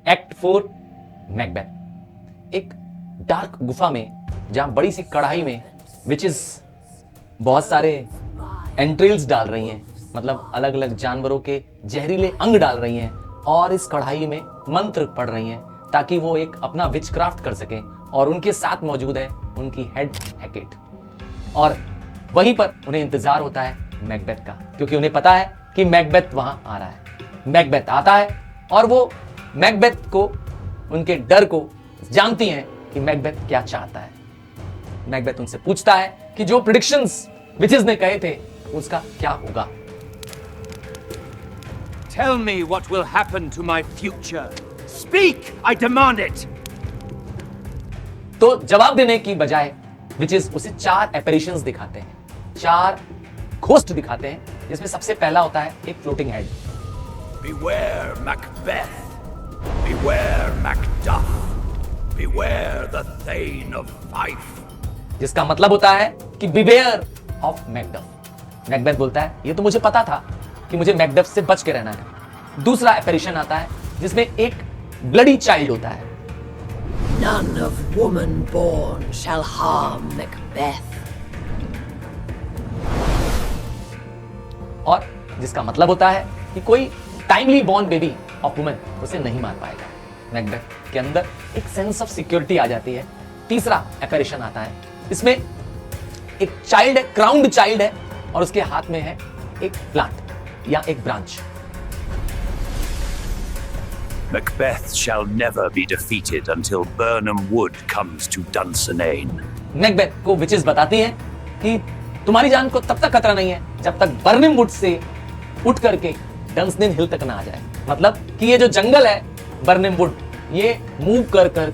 Act 4 Macbeth. एक dark गुफा में जहां बड़ी सी कढ़ाई में विचेस बहुत सारे एंट्रेल्स डाल रही हैं, मतलब अलग अलग जानवरों के जहरीले अंग डाल रही हैं और इस कढ़ाई में मंत्र पढ़ रही हैं ताकि वो एक अपना विचक्राफ्ट कर सकें। और उनके साथ मौजूद है उनकी हेड हैकेट, और वहीं पर उन्हें इंतजार होता है मैकबेथ का, क्योंकि उन्हें पता है कि मैकबेथ वहां आ रहा है। मैकबेथ आता है और वो मैकबेथ को, उनके डर को जानती हैं कि मैकबेथ क्या चाहता है। मैकबेथ उनसे पूछता है कि जो प्रेडिक्शंस विचेस ने कहे थे उसका क्या होगा। Tell me what will happen to my future. Speak, I demand it. तो जवाब देने की बजाय विचेस उसे 4 एपरेशंस दिखाते हैं, 4 घोस्ट दिखाते हैं, जिसमें सबसे पहला होता है एक floating head. Beware Macbeth. Beware Macduff. Beware the Thane of Fife. जिसका मतलब होता है कि बिवेयर ऑफ मैकडफ। मैकबेथ बोलता है ये तो मुझे पता था कि मुझे मैकडफ से बच के रहना है। दूसरा एपरेशन आता है जिसमें एक ब्लडी चाइल्ड होता है। None of woman born shall harm Macbeth. और जिसका मतलब होता है कि कोई timely born baby of women उसे नहीं मार पाएगा। मैकबेथ के अंदर एक सेंस ऑफ सिक्योरिटी आ जाती है। तीसरा एपरेशन आता है, इसमें एक चाइल्ड है, क्राउन्ड चाइल्ड है, और उसके हाथ में है एक प्लांट या एक branch. Macbeth shall never be defeated until Birnam Wood comes to Dunsinane. Macbeth को विचेस बताती हैं कि तुम्हारी जान को तब तक खतरा नहीं है जब तक बर्निंग वुड से उठ करके डंसनेन हिल तक ना आ जाए। मतलब कि ये जो जंगल है बर्निंग वुड, ये मूव कर कर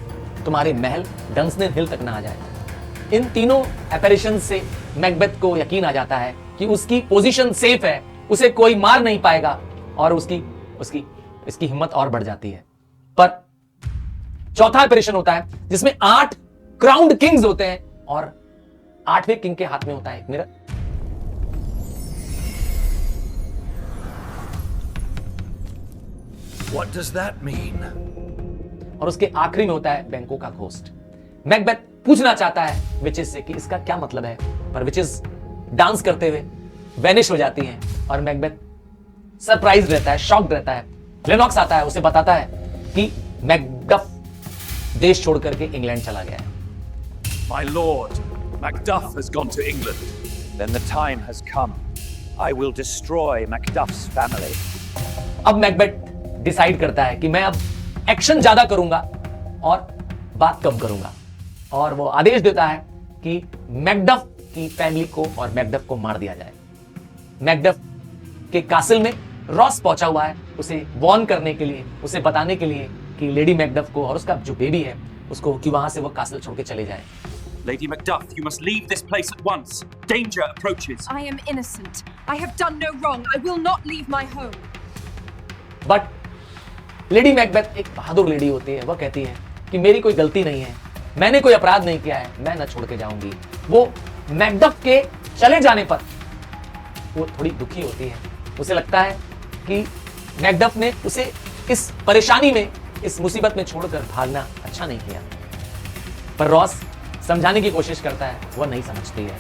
तुम्हारे महल डंसनेन हिल तक ना आ जाए। इन तीनों एपरेशन से मैकबेथ को यकीन आ जाता है कि उसकी पोजीशन सेफ है, उसे कोई मार नहीं पाएगा, और इसकी हिम्मत और बढ़ जाती है। पर चौथा ऑपरेशन होता है जिसमें 8 क्राउन्ड किंग्स होते हैं और 8वें किंग के हाथ में होता है एक mirror. What does that mean? और उसके आखिरी में होता है बैंकों का घोस्ट। मैकबेथ पूछना चाहता है विचेस से कि इसका क्या मतलब है, पर विचेस डांस करते हुए वैनिश हो जाती हैं और मैकबेथ सरप्राइज रहता है, शॉक्ड रहता है। लेनॉक्स आता है, उसे बताता है कि मैकडफ देश छोड़ करके इंग्लैंड चला गया है। My lord, Macduff has gone to England. Then the time has come. I will destroy Macduff's family. अब मैकबेथ डिसाइड करता है कि मैं अब एक्शन ज्यादा करूंगा और बात कम करूंगा, और वो आदेश देता है कि मैकडफ की फैमिली को और मैकडफ को मार दिया जाए। मैकडफ के कासिल में रॉस पहुंचा हुआ है उसे वॉर्न करने के लिए, उसे बताने के लिए कि लेडी मैकडफ को और उसका जो बेबी है उसको, कि वहां से वो कासिल छोड़ के चले जाए। Lady Macduff, you must leave this place at once. Danger approaches. I am innocent. I have done no wrong. I will not leave my home. But lady Macbeth एक बहादुर लेडी होती है। वह कहती है कि मेरी कोई गलती नहीं है, मैंने कोई अपराध नहीं किया है, मैं न छोड़ के जाऊंगी। वो मैकडफ के चले जाने पर वो थोड़ी दुखी होती है। उसे लगता है कि मैकडफ ने उसे इस परेशानी में, इस मुसीबत में छोड़कर भागना अच्छा नहीं किया। पर रॉस समझाने की कोशिश करता है, वह नहीं समझती है।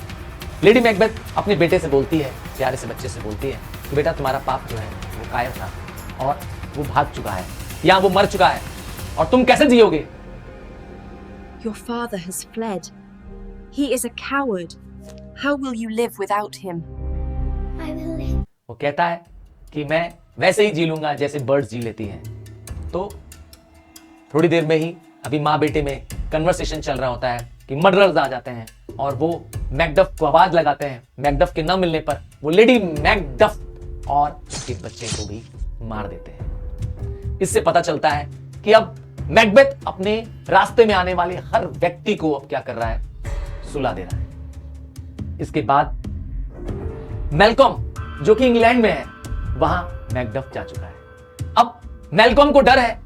लेडी मैकबेथ अपने बेटे से बोलती है, प्यारे से बच्चे से बोलती है कि बेटा तुम्हारा पाप जो है वो कायर था और वो भाग चुका है या वो मर चुका है, और तुम कैसे जियोगे? Your father has fled. He is a coward. How will you live without him? वो कहता है कि मैं वैसे ही जी लूंगा जैसे बर्ड्स जी लेती हैं। तो थोड़ी देर में ही अभी माँ बेटे में कन्वर्सेशन चल रहा होता है कि मर्डरर्स आ जाते हैं और वो मैकडफ को आवाज लगाते हैं। मैकडफ के न मिलने पर वो लेडी मैकडफ और उसके बच्चे को भी मार देते हैं। इससे पता चलता है कि अब मैकबेथ अपने रास्ते में आने वाले हर व्यक्ति को अब क्या कर रहा है, सुला दे रहा है। इसके बाद मैल्कॉम जो कि इंग्लैंड में है, वहां मैकडफ जा चुका है। अब मैल्कॉम को डर है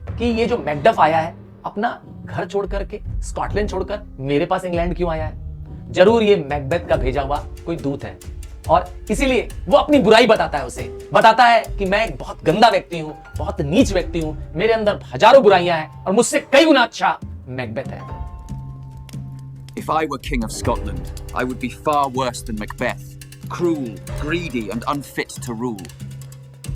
कि ये जो मैकडफ आया है अपना घर छोड़ करके, स्कॉटलैंड छोड़कर मेरे पास इंग्लैंड क्यों आया है? जरूर ये मैकबेथ का भेजा हुआ कोई दूत है। और इसीलिए वो अपनी बुराई बताता है, उसे बताता है कि मैं एक बहुत गंदा व्यक्ति हूं, बहुत नीच व्यक्ति हूं, मेरे अंदर हजारों बुराइयां हैं और मुझसे कई गुना अच्छा मैकबेथ है। If I were King of Scotland, I would be far worse than Macbeth. Cruel, greedy, and unfit to rule.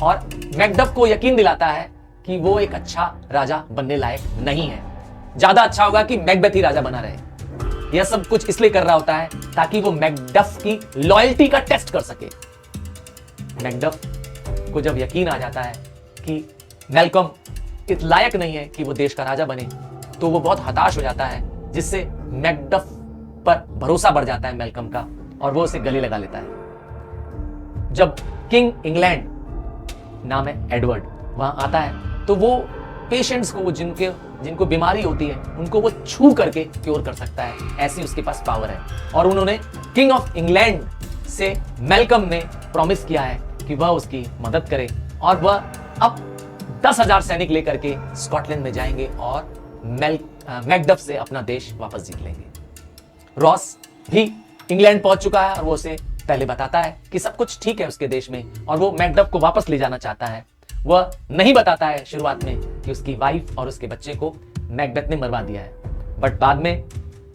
और मैकडफ को यकीन दिलाता है कि वो एक अच्छा राजा बनने लायक नहीं है। ज्यादा अच्छा होगा कि मैकबेथ ही राजा बना रहे। यह सब कुछ इसलिए कर रहा होता है ताकि वो मैकडफ की लॉयल्टी का टेस्ट कर सके। मैकडफ को जब यकीन आ जाता है कि मैल्कम इस लायक नहीं है कि वो देश का राजा बने, तो वो बहुत हताश हो जाता है, जिससे मैकडफ पर भरोसा बढ़ जाता है मैल्कम का और वो उसे गले लगा लेता है। जब किंग इंग्लैंड, नाम है एडवर्ड, वहां आता है तो वो पेशेंट्स को, जिनको बीमारी होती है, उनको वो छू करके क्योर कर सकता है, ऐसी उसके पास पावर है। और उन्होंने किंग ऑफ इंग्लैंड से मैल्कम ने प्रॉमिस किया है कि वह उसकी मदद करे और वह अब 10,000 सैनिक लेकर के स्कॉटलैंड में जाएंगे और मैकडफ से अपना देश वापस जीत लेंगे। रॉस भी इंग्लैंड पहुंच चुका है और वो उसे पहले बताता है कि सब कुछ ठीक है उसके देश में और वो मैकडफ को वापस ले जाना चाहता है। वह नहीं बताता है शुरुआत में कि उसकी वाइफ और उसके बच्चे को मैकबेथ ने मरवा दिया है, बट बाद में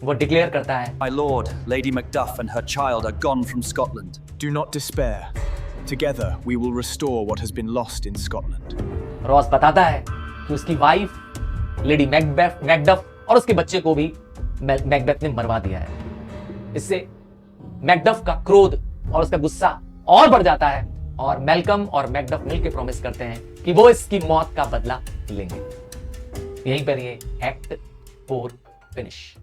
वो डिक्लेयर करता है, My lord, Lady Macduff and her child are gone from Scotland. Do not despair. Together we will restore what has been lost in Scotland. Ross बताता है कि उसकी वाइफ लेडी मैकडफ और उसके बच्चे को भी मैकबेथ ने मरवा दिया है। इससे मैकडफ का क्रोध और उसका गुस्सा और बढ़ जाता है और मैल्कम और मैकडफ मिलकर प्रॉमिस करते हैं कि वो इसकी मौत का बदला लेंगे। यहीं पर ये एक्ट 4 फिनिश।